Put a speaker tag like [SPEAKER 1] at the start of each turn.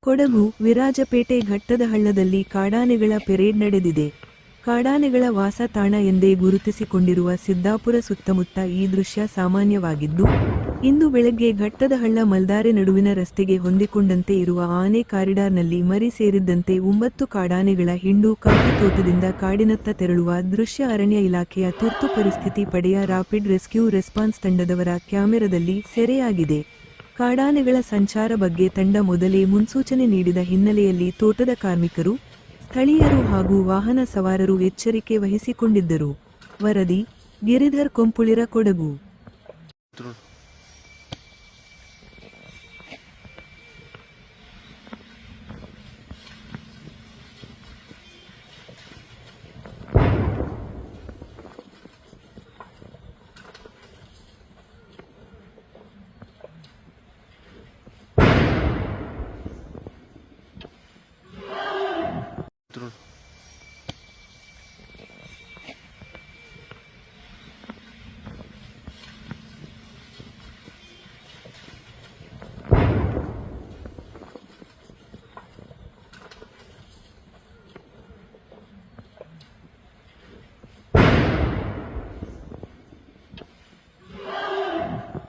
[SPEAKER 1] ಕೊಡಗು ವಿರಾಜಪೇಟೆ ಘಟ್ಟದ ಹಳ್ಳದಲ್ಲಿ ಕಾಡಾನೆಗಳ ಪೆರೇಡ್ ನಡೆದಿದೆ. ಕಾಡಾನೆಗಳ ವಾಸ ತಾಣ ಎಂದೇ ಗುರುತಿಸಿಕೊಂಡಿರುವ ಸಿದ್ದಾಪುರ ಸುತ್ತಮುತ್ತ ಈ ದೃಶ್ಯ ಸಾಮಾನ್ಯವಾಗಿದ್ದು, ಇಂದು ಬೆಳಗ್ಗೆ ಘಟ್ಟದ ಹಳ್ಳ ಮಲ್ದಾರೆ ನಡುವಿನ ರಸ್ತೆಗೆ ಹೊಂದಿಕೊಂಡಂತೆ ಇರುವ ಆನೆ ಕಾರಿಡಾರ್ನಲ್ಲಿ ಮರಿ ಸೇರಿದ್ದಂತೆ 9 ಕಾಡಾನೆಗಳ ಹಿಂಡು ಕಾಫಿ ತೋಟದಿಂದ ಕಾಡಿನತ್ತ ತೆರಳುವ ದೃಶ್ಯ ಅರಣ್ಯ ಇಲಾಖೆಯ ತುರ್ತು ಪರಿಸ್ಥಿತಿ ಪಡೆಯ ರಾಪಿಡ್ ರೆಸ್ಕ್ಯೂ ರೆಸ್ಪಾನ್ಸ್ ತಂಡದವರ ಕ್ಯಾಮೆರಾದಲ್ಲಿ ಸೆರೆಯಾಗಿದೆ. ಕಾಡಾನೆಗಳ ಸಂಚಾರ ಬಗ್ಗೆ ತಂಡ ಮೊದಲೇ ಮುನ್ಸೂಚನೆ ನೀಡಿದ ಹಿನ್ನೆಲೆಯಲ್ಲಿ ತೋಟದ ಕಾರ್ಮಿಕರು, ಸ್ಥಳೀಯರು ಹಾಗೂ ವಾಹನ ಸವಾರರು ಎಚ್ಚರಿಕೆ ವಹಿಸಿಕೊಂಡಿದ್ದರು. ವರದಿ ಗಿರಿಧರ್ ಕೊಂಪುಳಿರ, ಕೊಡಗು.